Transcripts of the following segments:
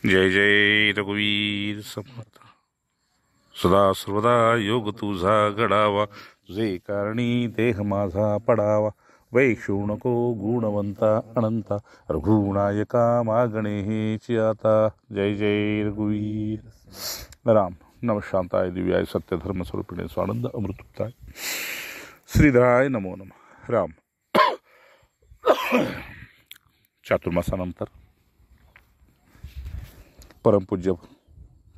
जय जय रघुवीर समर्थ. सदा सर्वदा योग तुझा घडावा, तुझे कारणी देह माझा पडावा. वैक्षू नको गुणवंता अनंता, रघुनायका मागणे हेची आता. जय जय रघुवीर राम. नम शांताय दिव्याय सत्य धर्म स्वरूपिणे स्वानंद अमृतताय श्रीधराय नमो नम. राम. चातुर्मासानंतर परमपूज्य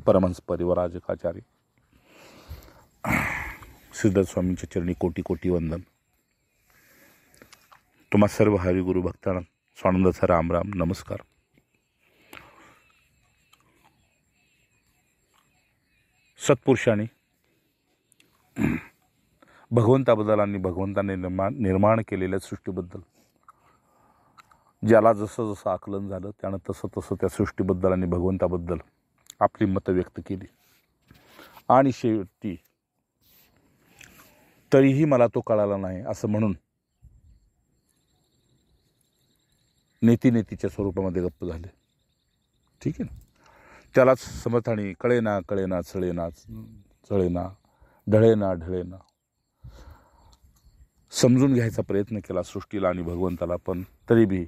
परमहंस परिवराजकाचार्य सिद्धनाथ स्वामींच्या चरणी कोटी कोटी वंदन. तुम्हा सर्व हरिगुरु भक्तांना स्वानंदाचा राम राम नमस्कार. सत्पुरुषांनी भगवंताबद्दल आणि भगवंताने निर्माण केलेल्या सृष्टीबद्दल ज्याला जसं जसं आकलन झालं त्यानं तसं तसं त्या सृष्टीबद्दल आणि भगवंताबद्दल आपली मतं व्यक्त केली. आणि शेवटी तरीही मला तो कळाला नाही असं म्हणून नेतीच्या स्वरूपामध्ये गप्प झाले. ठीक आहे ना. त्यालाच समर्थाने कळेना कळेना चळेना चळेना ढळेना ढळेना समजून घ्यायचा प्रयत्न केला सृष्टीला आणि भगवंताला. पण तरी बी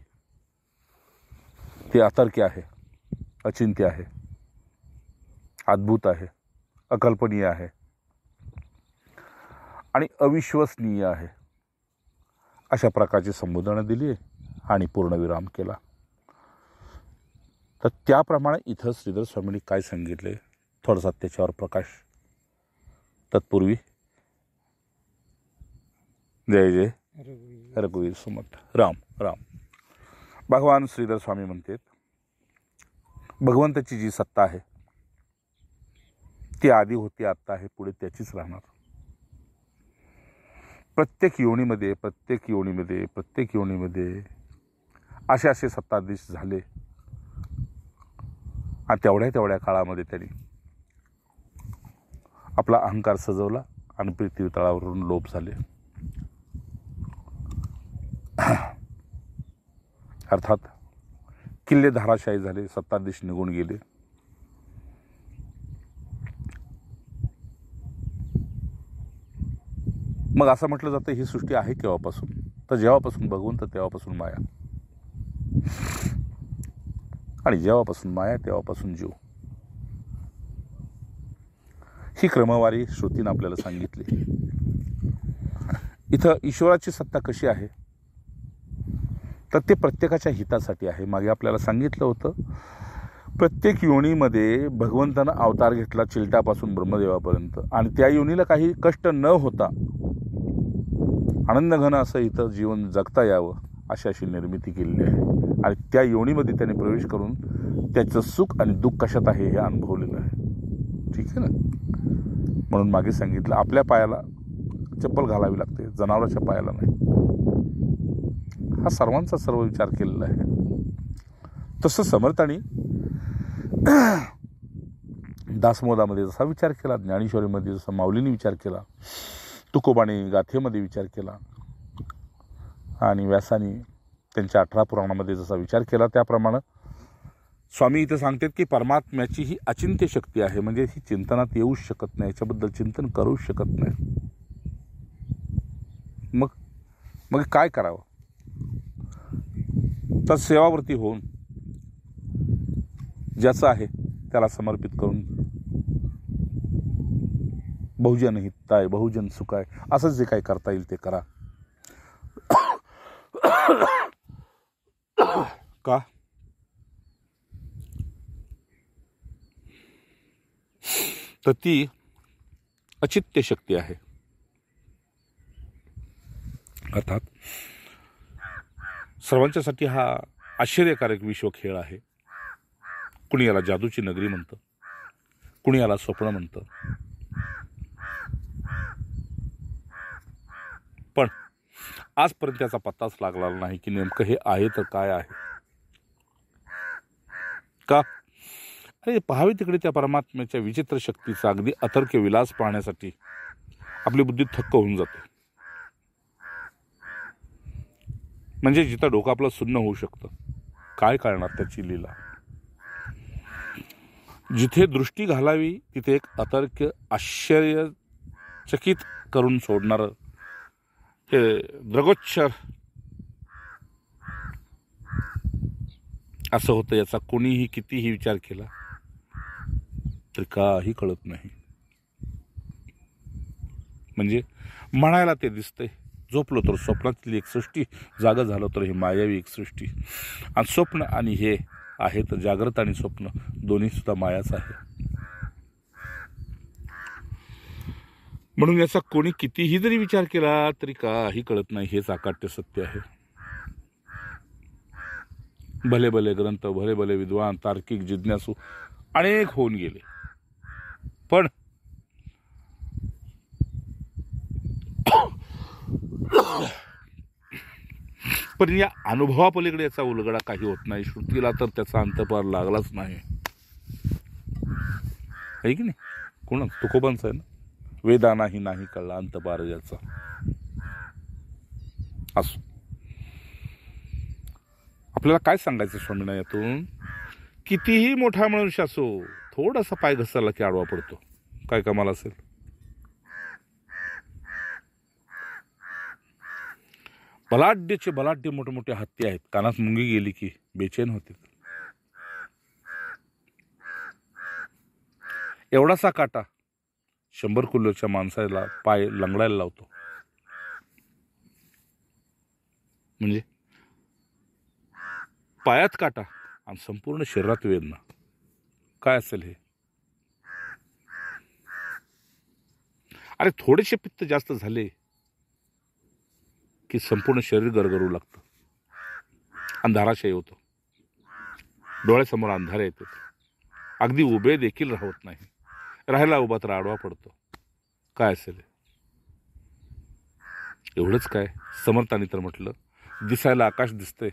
ते अतर्क्य आहे, अचिंत्य आहे, अद्भुत आहे, अकल्पनीय आहे आणि अविश्वसनीय आहे अशा प्रकारची संबोधनं दिली आणि पूर्णविराम केला. तर त्याप्रमाणे इथं श्रीधर स्वामींनी काय सांगितले थोडासा त्याच्यावर प्रकाश. तत्पूर्वी जय जय रघुवीर समर्थ. राम राम. भगवान श्रीधर स्वामी म्हणतात, भगवंताची जी सत्ता आहे ती आधी होती, आत्ता आहे, पुढे त्याचीच राहणार. प्रत्येक योनीमध्ये असे सत्ताधीश झाले आणि तेवढ्या काळामध्ये त्यांनी आपला अहंकार सजवला आणि पृथ्वी तळावरून लोप झाले. अर्थात किल्ले धाराशाही झाले, सत्ताधीश निघून गेले. मग असं म्हटलं जातं ही सृष्टी आहे केव्हापासून? तर जेव्हापासून भगवंत तेव्हापासून माया, आणि जेव्हापासून माया तेव्हापासून जीव. ही क्रमवारी श्रुतीनं आपल्याला सांगितली. इथं ईश्वराची सत्ता कशी आहे तर ते प्रत्येकाच्या हितासाठी आहे. मागे आपल्याला सांगितलं होतं प्रत्येक योनीमध्ये भगवंतानं अवतार घेतला, चिलटापासून ब्रह्मदेवापर्यंत, आणि त्या योनीला काही कष्ट न होता आनंदघन असं इथं जीवन जगता यावं अशी निर्मिती केलेली आहे. आणि त्या योनीमध्ये त्याने प्रवेश करून त्याचं सुख आणि दुःख कशात आहे हे अनुभवलेलं आहे. ठीक आहे ना. म्हणून मागे सांगितलं आपल्या पायाला चप्पल घालावी लागते, जनावराच्या पायाला नाही. हा सर्वांचा सर्व विचार केलेला आहे. तसं समर्थांनी दासमोदामध्ये जसा विचार केला, ज्ञानेश्वरीमध्ये जसा माऊलीने विचार केला, तुकोबाने गाथेमध्ये विचार केला आणि व्यासाने त्यांच्या 18 पुराणामध्ये जसा विचार केला, त्याप्रमाणे स्वामी इथं सांगतात की परमात्म्याची ही अचिंत्य शक्ती आहे. म्हणजे ही चिंतनात येऊच शकत नाही, याच्याबद्दल चिंतन करूच शकत नाही. मग काय करावं? तर सेवावृत्ती होऊन ज्याचं आहे त्याला समर्पित करून बहुजन हिताय बहुजन सुखाय असं जे काही करता येईल ते करा. का तर ती अचित्य शक्ती आहे. अर्थात सर्वांच्यासाठी हा आश्चर्यकारक विश्वखेळ आहे. कुणी याला जादूची नगरी म्हणतं, कुणी याला स्वप्न म्हणतं. पण आजपर्यंत त्याचा पत्ताच लागला नाही की नेमकं हे आहे तर काय आहे. का? अरे पाहावे तिकडे त्या परमात्म्याच्या विचित्र शक्तीचा अगदी अतर्क्य विलास पाहण्यासाठी आपली बुद्धी थक्क होऊन जाते. म्हणजे जिथं डोकं आपलं सुन्न होऊ शकतं. काय करणार त्याची लीला. जिथे दृष्टी घालावी तिथे एक अतर्क्य आश्चर्यचकित करून सोडणारं हे द्रगोच्चर असं होतं. याचा कोणीही कितीही विचार केला तर काही कळत नाही. म्हणजे म्हणायला ते दिसतंय, झोपलो तर स्वप्नातली एक सृष्टी, जागं झालो तर ही मायावी एक सृष्टी. आणि स्वप्न आणि हे आहे तर जागृत आणि स्वप्न दोन्ही सुद्धा मायाच आहे. म्हणून याचा कोणी कितीही जरी विचार केला तरी काही कळत नाही. हेच अकाट्य सत्य आहे. भले भले ग्रंथ, भले भले विद्वान, तार्किक, जिज्ञासू अनेक होऊन गेले, पण या अनुभवापलीकडे याचा उलगडा काही होत नाही. श्रुतीला तर त्याचा अंतपार लागलाच नाही. आहे की नाही? कोण तुकोबांचं आहे ना, वेदानाही नाही कळला अंतपार याचा. असो, आपल्याला काय सांगायचं स्वामींना यातून? कितीही मोठा मनुष्य असो, थोडासा पाय घसरला की आडवा पडतो. काय कमाल असेल? बलाढ्यचे बलाढ्य मोठमोठे हत्ती आहेत, कानात मुंगी गेली की बेचैन होते. एवढासा काटा 100 किलोच्या माणसाला पाय लंगडायला लावतो. म्हणजे पायात काटा आणि संपूर्ण शरीरात वेदना. काय असेल हे? अरे थोडेसे पित्त जास्त झाले की संपूर्ण शरीर गरगरू लागतं, अंधाराशय होतो, डोळ्यासमोर अंधारे येतात, अगदी उभे देखील राहत नाही, राहायला उभा तर आडवा पडतो. काय असेल? एवढंच काय, समर्थांनी तर म्हटलं, दिसायला आकाश दिसतंय,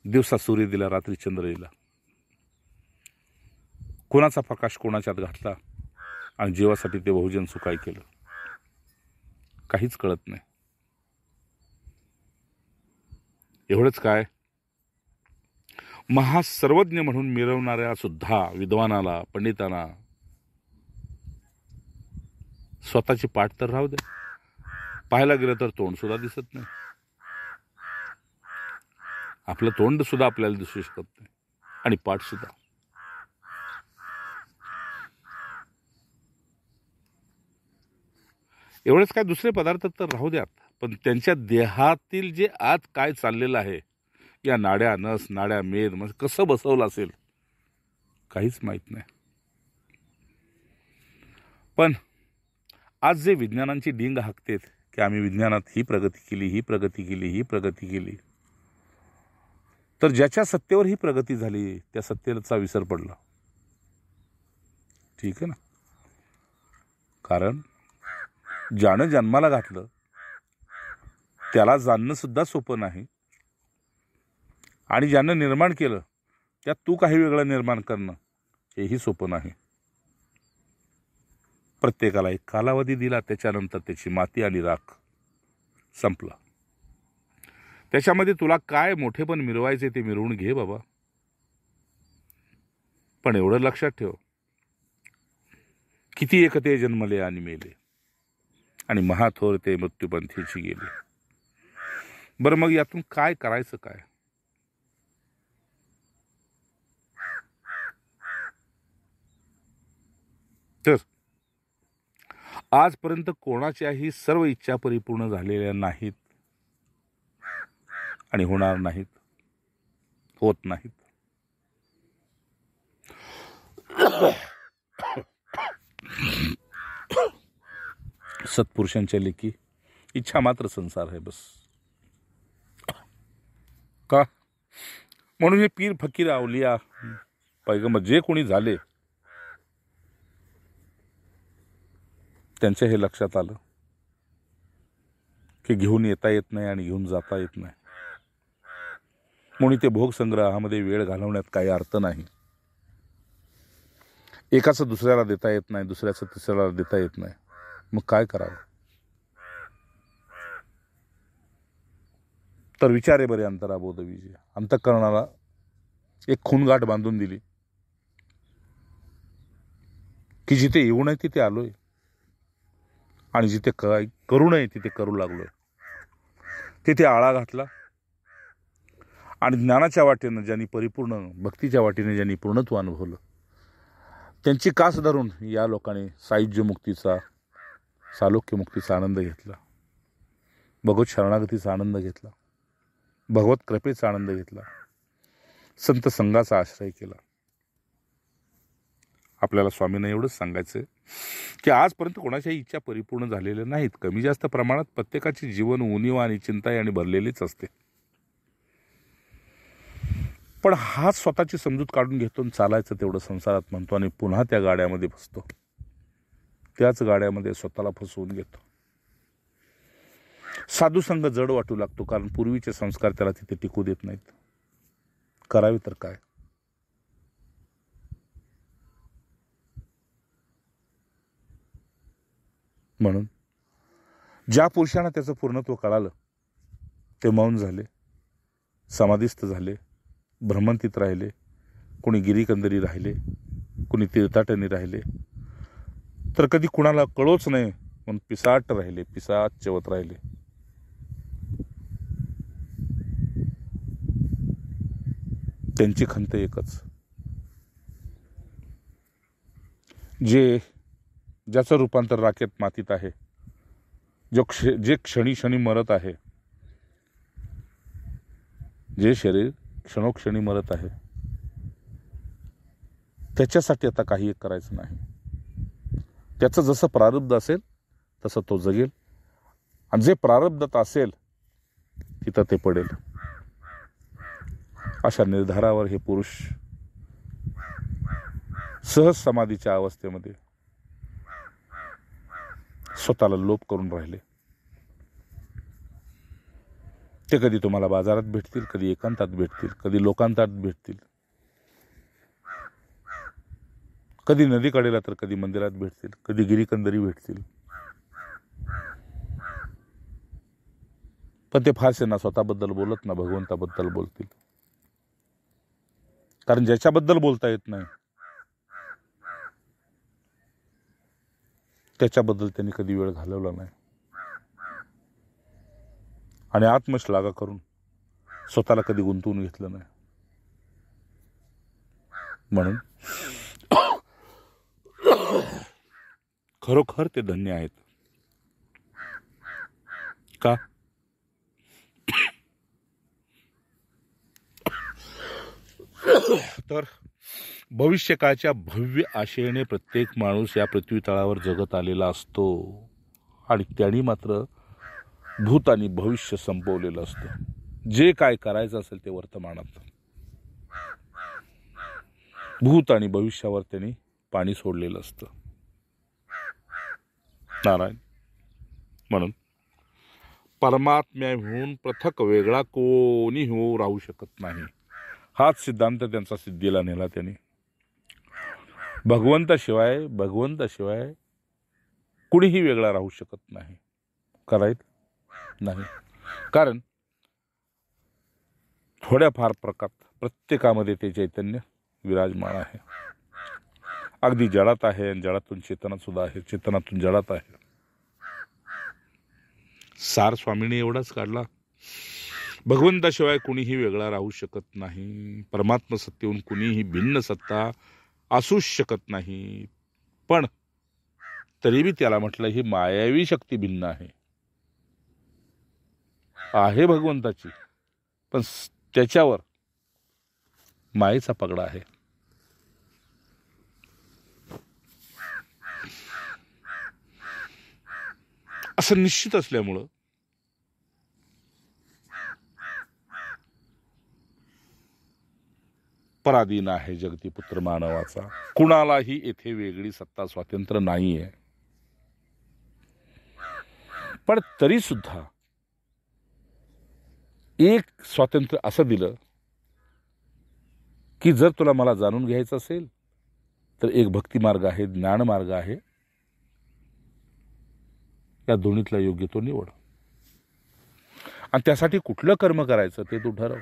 दिवसा सूर्य दिला, रात्री चंद्र दिला. कोणाचा प्रकाश कोणाच्यात घातला आणि जीवासाठी ते बहुजन सुखाय केलं, काहीच कळत नाही. एवढंच काय, महासर्वज्ञ म्हणून मिरवणाऱ्या सुद्धा विद्वानाला, पंडितांना स्वतःची पाठ तर राहू दे, पाहायला गेलं तर तोंड सुद्धा दिसत नाही. आपलं तोंड सुद्धा आपल्याला दिसू शकत नाही आणि पाठ सुद्धा. एवढंच काय, दुसरे पदार्थ तर राहू द्यात, पण त्यांच्या देहातील जे आत काय चाललेलं आहे, या नाड्या, नस, नाड्या, मेद म्हणजे कसं बसवलं असेल, काहीच माहीत नाही. पण आज जे विज्ञानांची डिंग हाकतेत की आम्ही विज्ञानात ही प्रगती केली, ही प्रगती केली, ही प्रगती केली, तर ज्याच्या सत्तेवर ही प्रगती झाली त्या सत्तेचा विसर पडला. ठीक आहे ना? कारण ज्यानं जन्माला घातलं त्याला जाणणं सुद्धा सोपं नाही, आणि ज्यानं निर्माण केलं त्यात तू काही वेगळं निर्माण करणं हेही सोपं नाही. प्रत्येकाला एक कालावधी दिला, त्याच्यानंतर त्याची माती आणि राख संपला. त्याच्यामध्ये तुला काय मोठेपण मिरवायचे ते मिरवून घे बाबा, पण एवढं लक्षात ठेव, किती एकते जन्मले आणि मेले, आणि महाथोर ते मृत्यूपंथीची गेले. बरं मग यातून काय करायचं काय? तर आजपर्यंत कोणाच्याही सर्व इच्छा परिपूर्ण झालेल्या नाहीत आणि होणार नाहीत, होत नाहीत. सत्पुरुषांच्या लेखी इच्छा मात्र संसार आहे बस. का? म्हणून हे पीर, फकीर, अवलिया, पैगंबर जे कोणी झाले त्यांच्या हे लक्षात आलं की घेऊन येता येत नाही आणि घेऊन जाता येत नाही, म्हणून ते भोग संग्रहामध्ये वेळ घालवण्यात काही अर्थ नाही. एकाचं दुसऱ्याला देता येत नाही, दुसऱ्याचं तिसऱ्याला देता येत नाही, मग काय करावं? तर विचारे बरे अंतराबोध विजय. अंतःकरणाला एक खूनगाठ बांधून दिली की जिथे येऊ नये तिथे आलोय आणि जिथे करू नये तिथे करू लागलोय. तिथे आळा घातला आणि ज्ञानाच्या वाटेनं ज्यांनी परिपूर्ण, भक्तीच्या वाटेने ज्यांनी पूर्णत्व अनुभवलं त्यांची कास धरून या लोकांनी सायुज्य मुक्तीचा, सालोक्य मुक्तीचा आनंद घेतला, भगवत शरणागतीचा आनंद घेतला, भगवत कृपेचा आनंद घेतला, संत संघाचा आश्रय केला. आपल्याला स्वामींना एवढंच सांगायचं की आजपर्यंत कोणाच्याही इच्छा परिपूर्ण झालेल्या नाहीत. कमी जास्त प्रमाणात प्रत्येकाचे जीवन उणीव आणि चिंता याने भरलेलेच असते. पण हाच स्वतःची समजूत काढून घेतो आणि चालायचं तेवढं संसारात म्हणतो आणि पुन्हा त्या गाड्यामध्ये बसतो. त्याच गाड्यामध्ये स्वतःला फसवून घेतो. साधुसंग जड वाटू लागतो, कारण पूर्वीचे संस्कार त्याला तिथे टिकू देत नाहीत. करावे तर काय. म्हणून ज्या पुरुषांना त्याचं पूर्णत्व कळालं ते मौन झाले, समाधिस्थ झाले, भ्रमंतीत राहिले, कोणी गिरीकंदरी राहिले, कोणी तीर्थाटनी राहिले, तर कधी कुणाला कळोच नाही म्हणून पिसाट राहिले, पिसाट चवत राहिले. त्यांची खंत एकच, ज्याचं रूपांतर राखेत मातीत आहे, जे क्षणी क्षणी मरत आहे, जे शरीर क्षणोक्षणी मरत आहे, त्याच्यासाठी आता काही एक करायचं नाही. त्याचं जसं प्रारब्ध असेल तसं तो जगेल आणि जे प्रारब्धात असेल तिथं ते पडेल. अशा निर्धारावर हे पुरुष सहज समाधीच्या अवस्थेमध्ये स्वतःला लोप करून राहिले. ते कधी तुम्हाला बाजारात भेटतील, कधी एकांतात भेटतील, कधी लोकांतात भेटतील, कधी नदीकडेला तर कधी मंदिरात भेटतील, कधी गिरीकंदरी भेटतील. पण ते फारसे ना स्वतःबद्दल बोलत ना भगवंताबद्दल बोलतील. कारण ज्याच्याबद्दल बोलता येत नाही त्याच्याबद्दल त्यांनी कधी वेळ घालवला नाही आणि आत्मश्लाघा करून स्वतःला कधी गुंतवून घेतलं नाही. म्हणून खरोखर ते धन्य आहेत. का? तर भविष्यकाळच्या भव्य आशेने प्रत्येक माणूस या पृथ्वी तळावर जगत आलेला असतो आणि त्यांनी मात्र भूत आणि भविष्य संपवलेलं असतं. जे काय करायचं असेल ते वर्तमानात, भूत आणि भविष्यावर त्यांनी पाणी सोडलेलं असतं. नारायण. म्हणून परमात्म्याहून पृथक वेगळा कोणी राहू शकत नाही. हाच सिद्धांत त्यांचा सिद्धीला नेला त्यांनी. भगवंताशिवाय कुणीही वेगळा राहू शकत नाही. करायचं नाही. कारण थोड्याफार प्रकारात प्रत्येकामध्ये ते चैतन्य विराजमान आहे. अगदी जडात आहे आणि जडातून चेतनात सुद्धा आहे, चेतनातून जडात आहे. सार स्वामीने एवढाच काढला. भगवंताशिवाय कुणीही वेगळा राहू शकत नाही. परमात्मा सत्तेहून कुणीही भिन्न सत्ता असूच शकत नाही. पण तरी बी त्याला म्हटलं ही मायावी शक्ती भिन्न आहे भगवंताची, पण त्याच्यावर मायेचा पगडा आहे. असं निश्चित असल्यामुळं पराधीन आहे जगतीपुत्र मानवाचा. कुणालाही येथे वेगळी सत्ता स्वातंत्र्य नाहीये. पण तरी सुद्धा एक स्वातंत्र्य असं दिलं की जर तुला मला जाणून घ्यायचं असेल तर एक भक्ती मार्ग आहे, ज्ञान मार्ग आहे. या दोन्हीतला योग्य तो निवड आणि त्यासाठी कुठलं कर्म करायचं ते तू ठरव.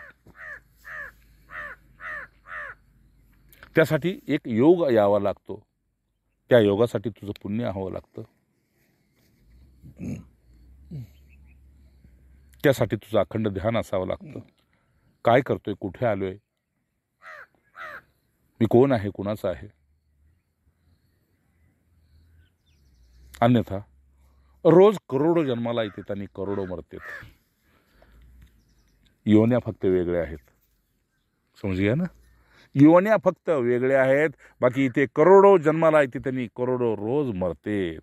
त्यासाठी एक योग यावा लागतो. त्या योगासाठी तुझं पुण्य हवं लागतं. त्यासाठी तुझं अखंड ध्यान असावं लागतं. काय करतोय, कुठे आलोय, मी कोण आहे, कुणाचं आहे. अन्यथा रोज करोडो जन्माला येते आणि करोडो मरतेत. योन्या फक्त वेगळ्या आहेत. समजूया ना. योन्या फक्त वेगळ्या आहेत, बाकी इथे करोडो जन्माला येते त्यांनी करोडो रोज मरतेत.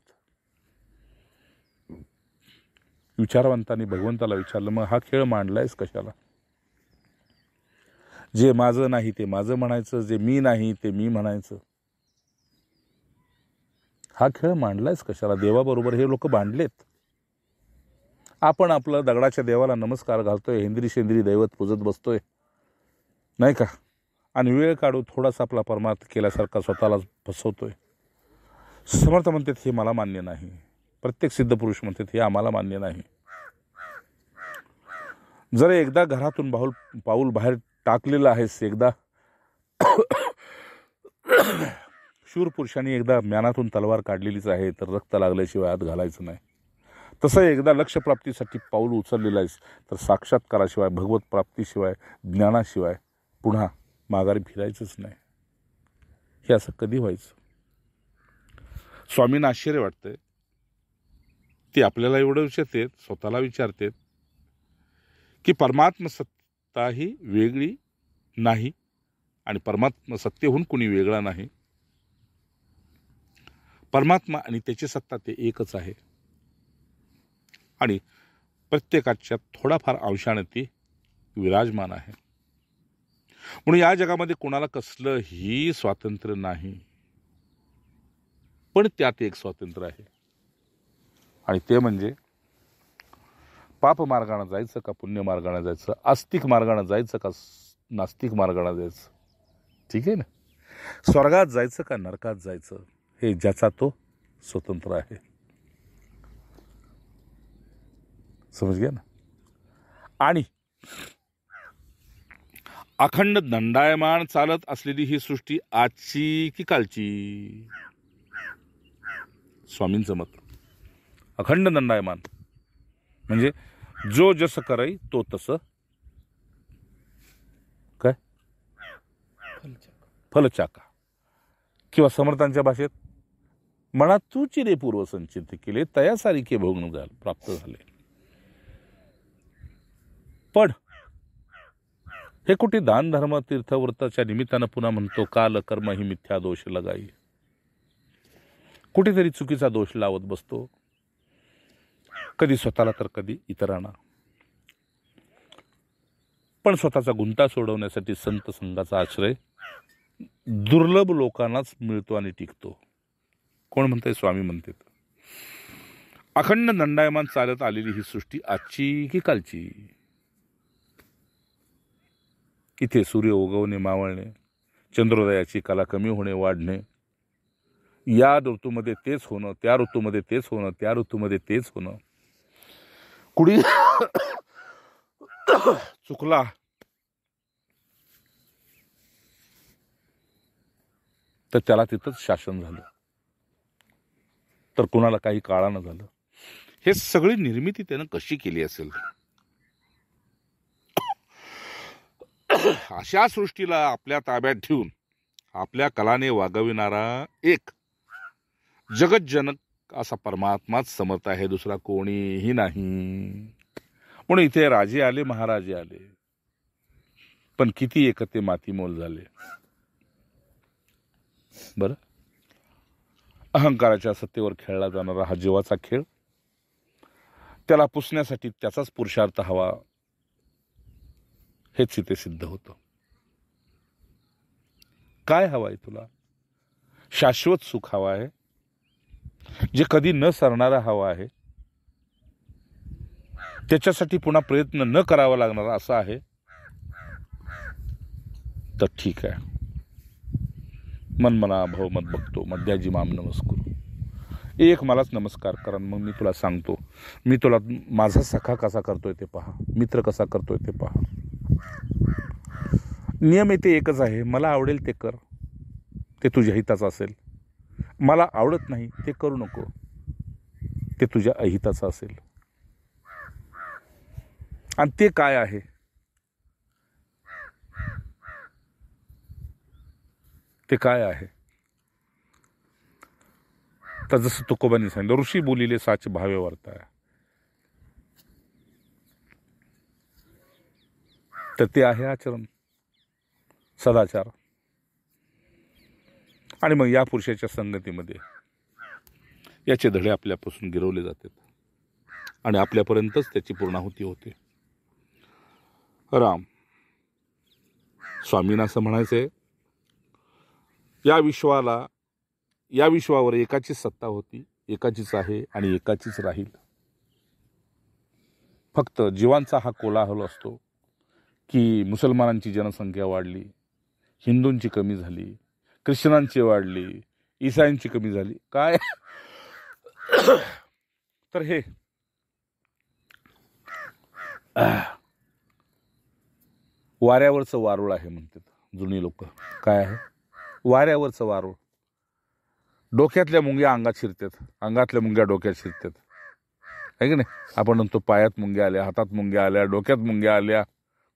विचारवंतांनी भगवंताला विचारलं, मग हा खेळ मांडलायस कशाला? जे माझं नाही ते माझं म्हणायचं, जे मी नाही ते मी म्हणायचं. हा खेळ मांडलायस कशाला? देवाबरोबर हे लोक बांधलेत. आपण आपलं दगडाच्या देवाला नमस्कार घालतोय, हेंद्री शेंद्री दैवत पूजत बसतोय, नाही का? आणि वेळ काढू थोडासा आपला परमार्थ केल्यासारखा स्वतःला फसवतोय. समर्थ म्हणतात हे मला मान्य नाही. प्रत्येक सिद्ध पुरुष म्हणतात हे आम्हाला मान्य नाही. जर एकदा घरातून पाऊल बाहेर टाकलेलं आहेस, एकदा शूर पुरुषांनी एकदा म्यानातून तलवार काढलेलीच आहे, तर रक्त लागल्याशिवाय हात घालायचं नाही. तसं एकदा लक्ष्यप्राप्तीसाठी पाऊल उचललेलं आहेस, तर साक्षात्काराशिवाय, भगवत प्राप्तीशिवाय, ज्ञानाशिवाय पुन्हा माघारी फिरायचंच नाही. हे असं कधी व्हायचं? स्वामींना आश्चर्य वाटतंय. ते आपल्याला एवढं विचारतात, स्वतःला विचारतात की परमात्मा सत्ता ही वेगळी नाही आणि परमात्मा सत्तेहून कुणी वेगळा नाही. परमात्मा आणि त्याची सत्ता ते एकच आहे आणि प्रत्येकाच्या थोडाफार अंशाने ती विराजमान आहे. म्हणून या जगामध्ये कोणाला कसलंही स्वातंत्र्य नाही, पण त्यात एक स्वातंत्र्य आहे आणि ते म्हणजे पाप मार्गाने जायचं का पुण्य मार्गाने जायचं, आस्तिक मार्गाने जायचं का नास्तिक मार्गाने जायचं. ठीक आहे ना. स्वर्गात जायचं का नरकात जायचं, हे ज्याचा तो स्वतंत्र आहे. समज घ्या ना. आणि अखंड दंडायमान चालत असलेली ही सृष्टी आजची की कालची? स्वामींचं मत अखंड दंडायमान म्हणजे जो जसं करई तो तसं काय फलचाका, किंवा समर्थांच्या भाषेत मनात तू चिरे पूर्व संचित केले तयासारिखे भोगून प्राप्त झाले. पण हे कुठे दान धर्म तीर्थव्रताच्या निमित्तानं पुन्हा म्हणतो काल कर्म ही मिथ्या दोष लगाई. कुठेतरी चुकीचा दोष लावत बसतो, कधी स्वतःला तर कधी इतरांना. पण स्वतःचा गुंता सोडवण्यासाठी संत संघाचा आश्रय दुर्लभ लोकांनाच मिळतो आणि टिकतो. कोण म्हणतंय? स्वामी म्हणतात. अखंड दंडायमान चालत आलेली ही सृष्टी आजची की कालची? इथे सूर्य उगवणे मावळणे, चंद्रोदयाची कला कमी होणे वाढणे, या ऋतूमध्ये तेच होणं, त्या ऋतूमध्ये तेच होणं, त्या ऋतूमध्ये तेच होणं. कुणी चुकला तर त्याला तिथंच शासन झालं, तर कुणाला काही काळानं झालं. हे सगळी निर्मिती त्यानं कशी केली असेल? अशा सृष्टीला आपल्या ताब्यात ठेवून आपल्या कलाने वागविणारा एक जगज्जनक असा परमात्माच समर्थ आहे, दुसरा कोणीही नाही. म्हणून इथे राजे आले, महाराजे आले, पण किती एकते मातीमोल झाले. बरं, अहंकाराच्या सत्तेवर खेळला जाणारा हा जीवाचा खेळ, त्याला पुसण्यासाठी त्याचाच पुरुषार्थ हवा, हेच इथे सिद्ध होतं. काय हवंय तुला? शाश्वत सुख हवं आहे, जे कधी न सरणारा हवा आहे, त्याच्यासाठी पुन्हा प्रयत्न न करावा लागणारा असा आहे, तर ठीक आहे. मनमना भव मत बघतो मध्याजी माम नमस्कुरू. एक मलाच नमस्कार करा, मग मी तुला सांगतो, मी तुला माझा सखा कसा करतोय ते पहा, मित्र कसा करतोय ते पहा. नियम येते एकच आहे, मला आवडेल ते कर, ते तुझ्या हिताचं असेल. मला आवडत नाही ते करू नको, ते तुझ्या अहिताचं असेल. आणि ते काय आहे? ते काय आहे? तर जसं तुकोबांनी सांगितलं, ऋषी बोलिले साच भावे वर्ताय, तर ते आहे आचरण, सदाचार. आणि मग या पुरुषाच्या संगतीमध्ये याचे धडे आपल्यापासून गिरवले जातात आणि आपल्यापर्यंतच त्याची पूर्णाहुती होते. राम स्वामींना असं म्हणायचंय, या विश्वावर एकाचीच सत्ता होती, एकाचीच आहे आणि एकाचीच राहील. फक्त जीवांचा हा कोलाहल असतो की मुसलमानांची जनसंख्या वाढली, हिंदूंची कमी झाली, ख्रिश्चनांची वाढली, ईसाईंची कमी झाली. काय तर हे वाऱ्यावरचं वारुळ आहे म्हणतात जुनी लोक. काय आहे? वाऱ्यावरचं वारुळ. डोक्यातल्या मुंग्या अंगात शिरतात, अंगातल्या मुंग्या डोक्यात शिरतात, आहे की नाही? आपण म्हणतो पायात मुंग्या आल्या, हातात मुंग्या आल्या, डोक्यात मुंग्या आल्या,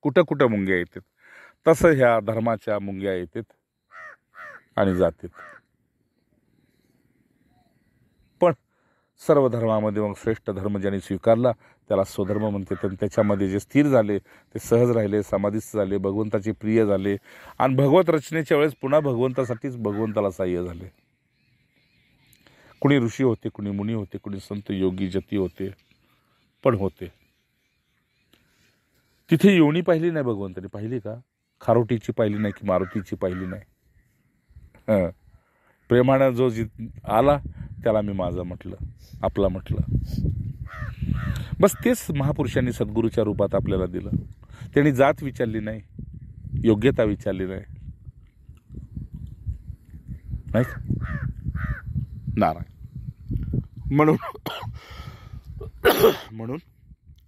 कुठं कुठं मुंग्या येतात. तसं ह्या धर्माच्या मुंग्या येतात आणि जातात. पण सर्व धर्मामध्ये मग श्रेष्ठ धर्म ज्यांनी स्वीकारला त्याला स्वधर्म म्हणतात. आणि त्याच्यामध्ये जे स्थिर झाले ते सहज राहिले, समाधीस्थ झाले, भगवंताचे प्रिय झाले आणि भगवत रचनेच्या वेळेस पुन्हा भगवंतासाठीच भगवंताला सहाय्य झाले. कुणी ऋषी होते, कुणी मुनी होते, कुणी संत योगी जती होते, पण होते. तिथे योनी पाहिली नाही भगवंताने. पाहिली का? खारोटीची पाहिली नाही की मारुतीची पाहिली नाही. प्रेमानं जो आला त्याला मी माझं म्हटलं, आपला म्हटलं. बस तेच महापुरुषांनी सद्गुरूच्या रूपात आपल्याला दिलं. त्यांनी जात विचारली नाही, योग्यता विचारली नाही, नाही का? नारायण. म्हणून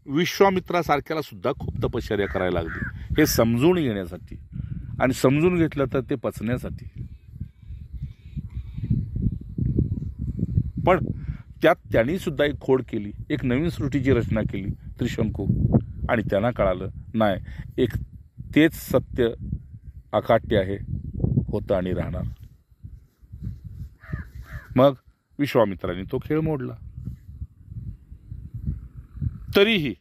विश्वामित्रासारख्याला सुद्धा खूप तपश्चर्या करायला लागली हे समजून घेण्यासाठी, आणि समजून घेतलं तर ते पचण्यासाठी. पण त्यात त्यांनी सुद्धा एक खोड केली, एक नवीन सृष्टीची रचना केली, त्रिशंकू. आणि त्यांना कळालं नाही, एक तेच सत्य अकाट्य आहे, होतं आणि राहणार. मग विश्वामित्राने तो खेळ मोडला. तरीही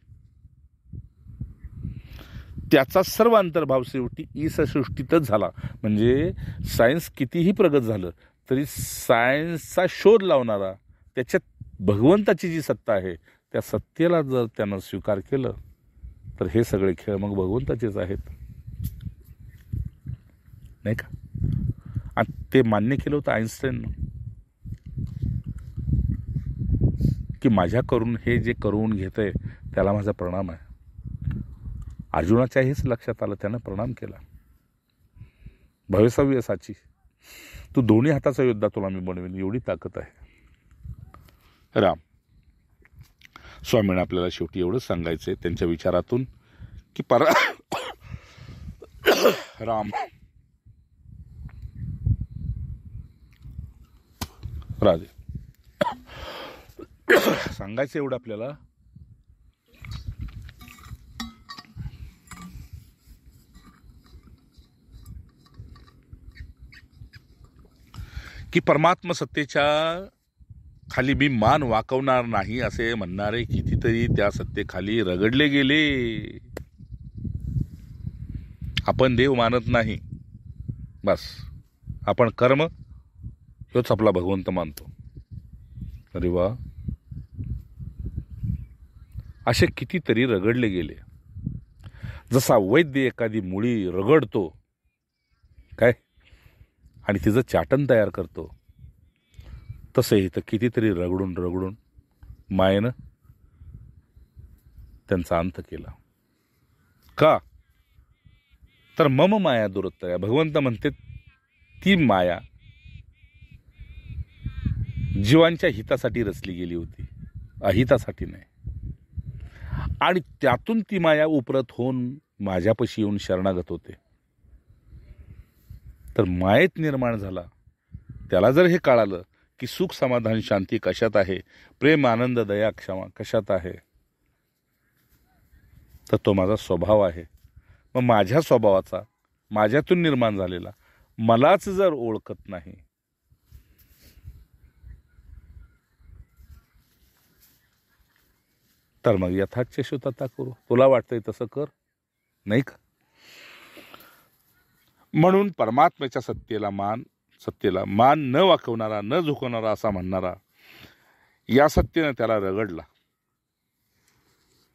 त्याचा सर्व अंतर्भाव शेवटी ईससृष्टीतच झाला. म्हणजे सायन्स कितीही प्रगत झालं तरी सायन्सचा शोध लावणारा, त्याच्यात भगवंताची जी सत्ता आहे त्या सत्तेला जर त्यानं स्वीकार केलं तर हे सगळे खेळ मग भगवंताचेच आहेत, नाही का? आणि ते मान्य केलं होतं आईन्स्टाईननं की माझ्या करून हे जे करून घेतंय त्याला माझा प्रणाम आहे. अर्जुनाच्या हेच लक्षात आलं, त्यानं प्रणाम केला. भविष्यवी साची, तू दोन्ही हाताचा योद्धा तुला मी बनवेन, एवढी ताकद आहे. राम स्वामींना आपल्याला शेवटी एवढंच सांगायचंय त्यांच्या विचारातून की राम राजे सांगायचं एवढं आपल्याला की परमात्म सत्तेच्या खाली मी मान वाकवणार नाही असे म्हणणारे कितीतरी त्या सत्तेखाली रगडले गेले. आपण देव मानत नाही, बस आपण कर्म हेच आपला भगवंत मानतो. अरे वा, असे कितीतरी रगडले गेले. जसा वैद्य एखादी मुळी रगडतो काय आणि तिचं चाटण तयार करतो, तसं इथं कितीतरी रगडून रगडून मायेनं त्यांचा अंत केला. का? तर मम माया दुरत्तया. भगवंत म्हणते ती माया जीवांच्या हितासाठी रचली गेली होती, अहितासाठी नाही. आणि त्यातून ती माया उपरत होऊन माझ्यापाशी येऊन शरणागत होते. तर मायेत निर्माण झाला त्याला जर हे कळालं की सुख समाधान शांती कशात आहे, प्रेम आनंद दया क्षमा कशात आहे, तर तो माझा स्वभाव आहे. मग माझ्या स्वभावाचा, माझ्यातून निर्माण झालेला मलाच जर ओळखत नाही, तर मग यथाच्छ तथा करू. तुला वाटतंय तसं कर, नाही का? म्हणून परमात्म्याच्या सत्तेला मान न वाकवणारा, न झुकवणारा असा म्हणणारा, या सत्तेनं त्याला रगडला.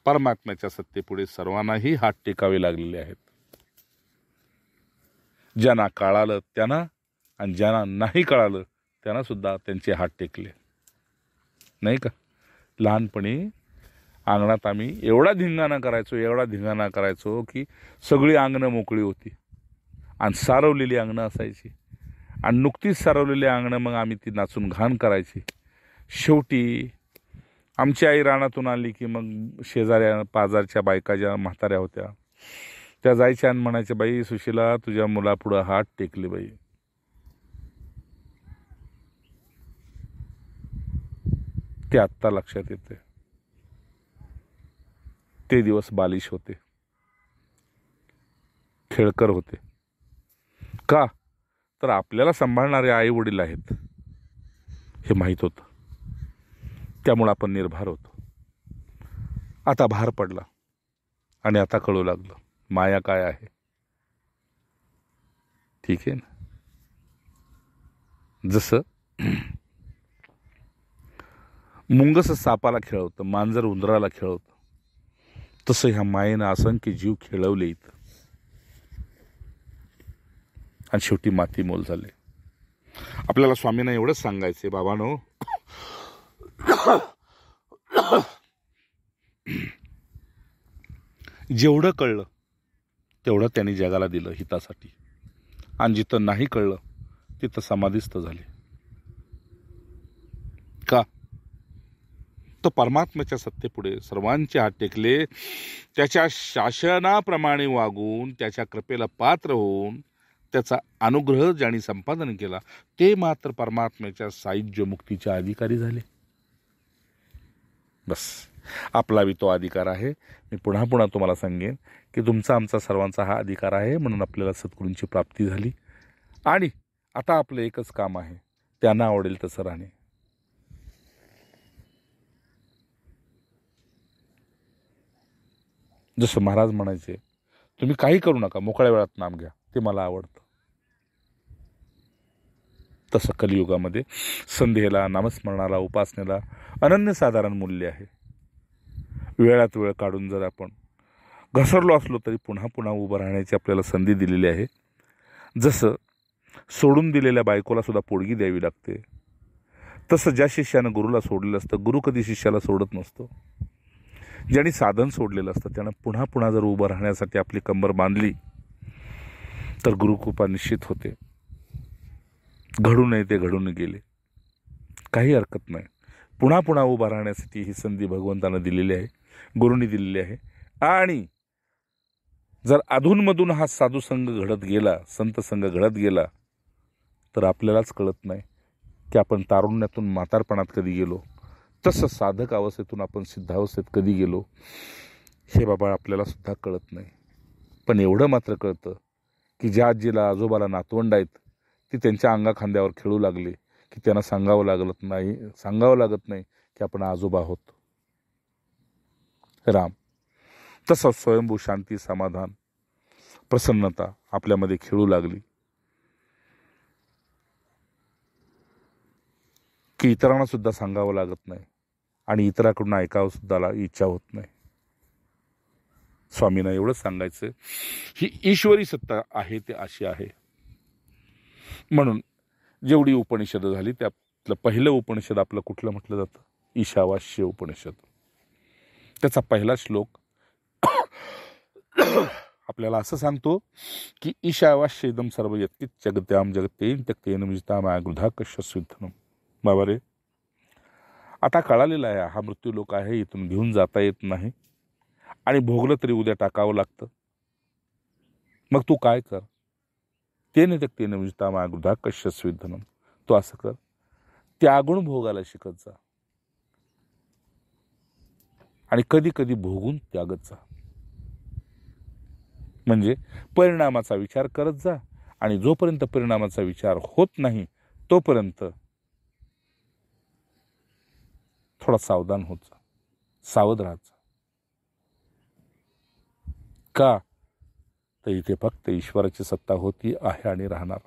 परमात्म्याच्या सत्तेपुढे सर्वांनाही हात टेकावे लागलेले आहेत. ज्यांना कळालं त्यांना, आणि ज्यांना नाही कळालं त्यांना सुद्धा त्यांचे हात टेकले, नाही का? लहानपणी अंगणात आम्ही एवढा धिंगाणा करायचो की सगळी अंगणं मोकळी होती आणि सारवलेली अंगणं असायची. आणि नुकतीच सारवलेली अंगणं मग आम्ही ती नाचून घाण करायची. शेवटी आमची आई रानातून आली की मग शेजाऱ्या पाजारच्या बायका ज्या म्हाताऱ्या होत्या त्या जायच्या आणि म्हणायच्या, बाई सुशीला, तुझ्या मुलापुढं हात टेकले बाई. ते आत्ता लक्षात येते. ते दिवस बालिश होते, खेळकर होते. का? तर आपल्याला सांभाळणारे आई वडील आहेत हे माहीत होतं. त्यामुळे आपण निर्भर होतो. आता भार पडला आणि आता कळू लागलं माया काय आहे. ठीक आहे ना? जसं मुंगस सापाला खेळवतं, मांजर उंदराला खेळवतं, तसं ह्या मायेनं असंख्य जीव खेळवले इथं, आणि शेवटी माती मोल झाले. आपल्याला स्वामींना एवढंच सांगायचे, बाबांनो, जेवढं कळलं तेवढं त्यांनी जगाला दिलं हितासाठी, आणि जिथं नाही कळलं तिथं समाधिस्थ झाले. का? तर परमात्म्याच्या सत्तेपुढे सर्वांचे हात टेकले. त्याच्या शासनाप्रमाणे वागून, त्याच्या कृपेला पात्र होऊन, त्याचा अनुग्रह ज्यांनी संपादन केला ते मात्र परमात्म्याच्या सायुज्य मुक्तीचे अधिकारी झाले. बस, आपला बी तो अधिकार आहे. मी पुन्हा पुन्हा तुम्हाला सांगेन की तुमचा आमचा सर्वांचा हा अधिकार आहे. म्हणून आपल्याला सद्गुरूंची प्राप्ती झाली, आणि आता आपलं एकच काम आहे, त्यांना आवडेल तसं राहणे. जसं महाराज म्हणायचे, तुम्ही काही करू नका, मोकळ्या वेळात नाम घ्या, ते मला आवडतं. तसं कलियुगामध्ये संध्येला, नामस्मरणाला, उपासनेला अनन्यसाधारण मूल्य आहे. वेळात वेळ काढून जर आपण घसरलो असलो तरी पुन्हा पुन्हा उभं राहण्याची आपल्याला संधी दिलेली आहे. जसं सोडून दिलेल्या बायकोला सुद्धा पोडगी द्यावी लागते, तसं ज्या शिष्यानं गुरुला सोडलेलं असतं, गुरु कधी शिष्याला सोडत नसतो. ज्यांनी साधन सोडलेलं असतं त्यानं पुन्हा पुन्हा जर उभं राहण्यासाठी आपली कंबर बांधली तर गुरुकृपा निश्चित होते. घडू नये ते घडून गेले, काही हरकत नाही. पुन्हा पुन्हा उभा राहण्यासाठी ही संधी भगवंतानं दिलेली आहे, गुरुंनी दिलेली आहे. आणि जर अधूनमधून हा साधुसंग घडत गेला, संत संघ घडत गेला, तर आपल्यालाच कळत नाही की आपण तारुण्यातून म्हातारपणात कधी गेलो, तसं साधक अवस्थेतून आपण सिद्धावस्थेत कधी गेलो, हे बाबा आपल्याला सुद्धा कळत नाही. पण एवढं मात्र कळतं की ज्या आजीला आजोबाला नातवंड आहेत ती त्यांच्या अंगाखांद्यावर खेळू लागली की त्यांना सांगावं लागत नाही की आपण आजोबा आहोत. राम तसं स्वयंभू शांती, समाधान, प्रसन्नता आपल्यामध्ये खेळू लागली की इतरांना सुद्धा सांगावं लागत नाही आणि इतरांकडून ऐकावं सुद्धा इच्छा होत नाही. स्वामींना एवढंच सांगायचं, ही ईश्वरी सत्ता आहे ते अशी आहे. म्हणून जेवढी उपनिषद झाली त्यातलं पहिलं उपनिषद आपलं कुठलं म्हटलं जातं? ईशावास्य उपनिषद. त्याचा पहिला श्लोक आपल्याला असं सांगतो की ईशावास्य इदं सर्व यत्किंच जगत्याम जगतेन त्यक्तेन विजितामृधा कश्यस्विधनम. बाबा रे, आता कळालेला आहे हा मृत्यू लोक आहे, इथून घेऊन जाता येत नाही, आणि भोगलं तरी उद्या टाकावं लागतं. मग तू काय कर? तेन त्यक्तेन विजितामृधा कश्यस्विधनम. तू असं कर, त्यागून भोगायला शिकत जा आणि कधी कधी भोगून त्यागत जा. म्हणजे परिणामाचा विचार करत जा आणि जोपर्यंत परिणामाचा विचार होत नाही तोपर्यंत थोडा सावधान होत जा, सावध राहत जा. का तर इथे फक्त ईश्वराची सत्ता होती, आहे आणि राहणार.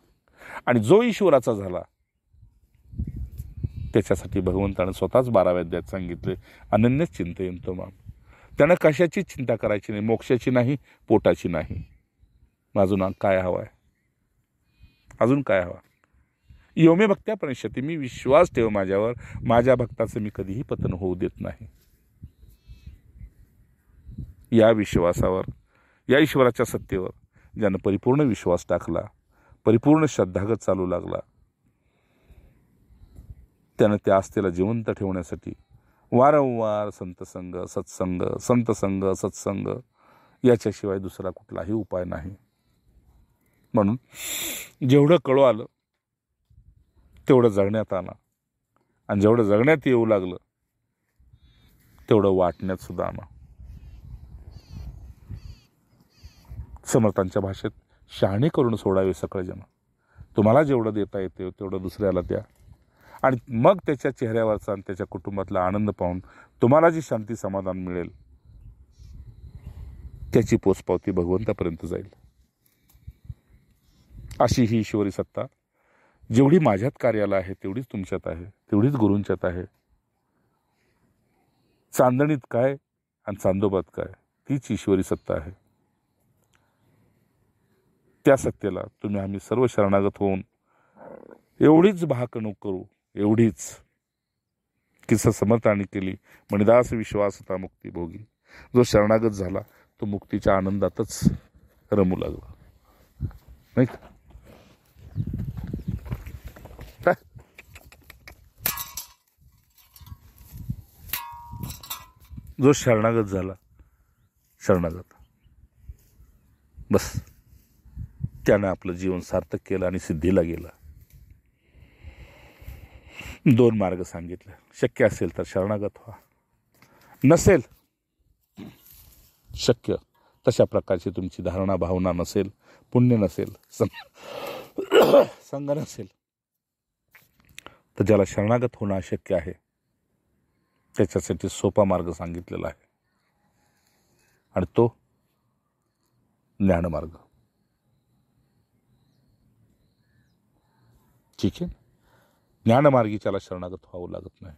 आणि जो ईश्वराचा झाला त्याच्यासाठी भगवंताने स्वतःच 12व्या अध्यायात सांगितले, अनन्य चिंतयन्तो माम. त्यानं कशाची चिंता करायची नाही, मोक्षाची नाही, पोटाची नाही. अजून काय हवाय? अजून काय हवा? योमे भक्त्या प्रणश्यति. मी विश्वास ठेव माझ्यावर, माझ्या भक्ताचं मी कधीही पतन होऊ देत नाही. या विश्वासावर, या ईश्वराच्या सत्तेवर ज्यानं परिपूर्ण विश्वास टाकला, परिपूर्ण श्रद्धागत चालू लागला, त्यानं त्या आस्थेला जिवंत ठेवण्यासाठी वारंवार संतसंग, सत्संग, संतसंग, सत्संग याच्याशिवाय दुसरा कुठलाही उपाय नाही. म्हणून जेवढं कळू आलं तेवढं जगण्यात आलं आणि जेवढं जगण्यात येऊ लागलं तेवढं वाटण्यात सुद्धा आलं. समर्थांच्या भाषेत शहाणे करून सोडावे सकळ जन. तुम्हाला जेवढं देता येते तेवढं दुसऱ्याला द्या आणि मग त्याच्या चेहऱ्यावरचा आणि त्याच्या कुटुंबातला आनंद पाहून तुम्हाला जी शांती समाधान मिळेल त्याची पोचपावती भगवंतापर्यंत जाईल. अशी ही ईश्वरी सत्ता जेवढी माझ्यात कार्याला आहे तेवढीच तुमच्यात आहे, तेवढीच गुरूंच्यात आहे. चांदणीत काय आणि चांदोबात काय, तीच ईश्वरी सत्ता आहे. त्या सत्तेला तुम्ही आम्ही सर्व शरणागत होऊन एवढीच भाकणूक करू, एवढीच किस्सा समर्थाने केली. मणिदास विश्वास होता मुक्ती भोगी. जो शरणागत झाला तो मुक्तीच्या आनंदातच रमू लागला, नाही का? जो शरणागत झाला, शरणागत, बस त्यानं आपलं जीवन सार्थक केलं आणि सिद्धीला गेला. 2 मार्ग सांगितले. शक्य असेल तर शरणागत व्हा, नसेल शक्य तशा प्रकारची तुमची धारणा भावना नसेल, पुण्य नसेल, संग नसेल, तर ज्याला शरणागत होणं अशक्य आहे त्याच्यासाठी सोपा मार्ग सांगितलेला आहे आणि तो ज्ञानमार्ग. ठीक आहे. ज्ञानमार्गी त्याला शरणागत व्हावं लागत नाही.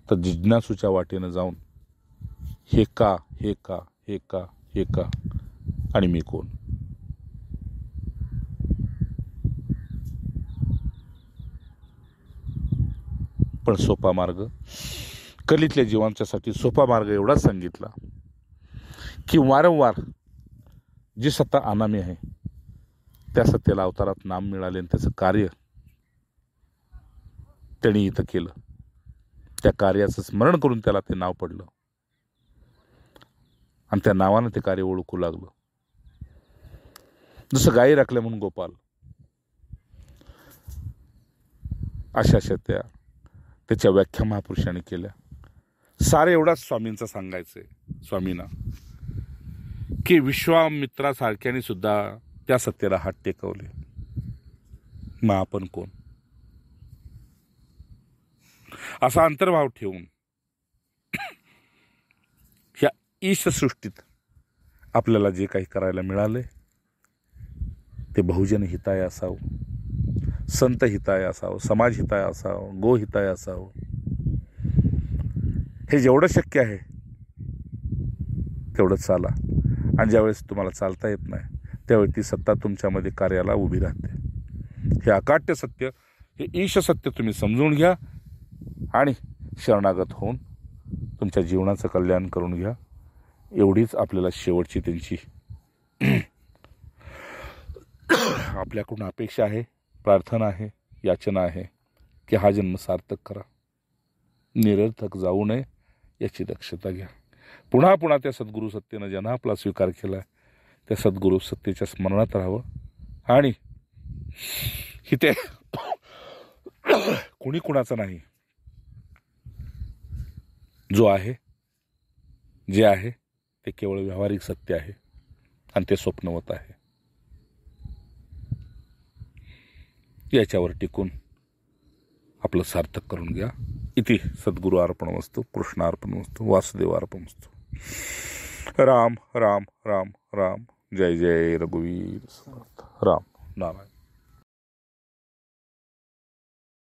तर जिज्ञासूच्या वाटेनं जाऊन हे का, हे का, हे का, हे का आणि मी कोण, पण सोपा मार्ग, कलीतल्या जीवांच्यासाठी सोपा मार्ग एवढाच सांगितला की वारंवार जी सत्ता अनामी आहे त्या सत्तेला अवतारात नाम मिळाले आणि त्याचं कार्य त्यांनी इथं केलं. त्या कार्याचं स्मरण करून त्याला ते नाव पडलं आणि त्या नावानं ते कार्य ओळखू लागलं. जसं गायी राखल्या म्हणून गोपाल, अशा त्याच्या व्याख्या महापुरुषांनी केल्या. सारे एवढाच स्वामींचा सांगायचंय स्वामींना की विश्वामित्रासारख्याने सुद्धा त्या सत्तेला हात टेकवले. मग आपण कोण? असा अंतर्भाव ठेवून ह्या ईशसृष्टीत आपल्याला जे काही करायला मिळाले ते बहुजन हिताय असावं, संत हिताय असावं, समाज हिताय असावं, गो हिताय असावं. हे जेवढं शक्य आहे तेवढं चाला. आणि ज्यावेळेस तुम्हाला चालता येत नाही त्यावेळी ती सत्ता तुमच्यामध्ये कार्याला उभी राहते. हे अकाट्य सत्य, हे ईश सत्य तुम्ही समजून घ्या आणि शरणागत होऊन तुमच्या जीवनाचं कल्याण करून घ्या. एवढीच आपल्याला शेवटची त्यांची आपल्याकडून अपेक्षा आहे, प्रार्थना आहे, याचना आहे की हा जन्म सार्थक करा, निरर्थक जाऊ नये याची दक्षता घ्या. पुन्हा पुन्हा त्या सद्गुरू सत्तेनं ज्यानं आपला स्वीकार केला त्या सद्गुरू सत्तेच्या स्मरणात राहावं आणि ही ते कुणी कुणाचं नाही. जो आहे, जे आहे ते केवळ व्यावहारिक सत्य आहे आणि ते स्वप्नवत आहे. याच्यावर टिकून आपलं सार्थक करून घ्या. इति सद्गुरु अर्पणमस्तु, कृष्ण अर्पणमस्तु, वासुदेव अर्पणमस्तु. राम राम राम राम. जय जय रघुवीर समर्थ. राम नारायण.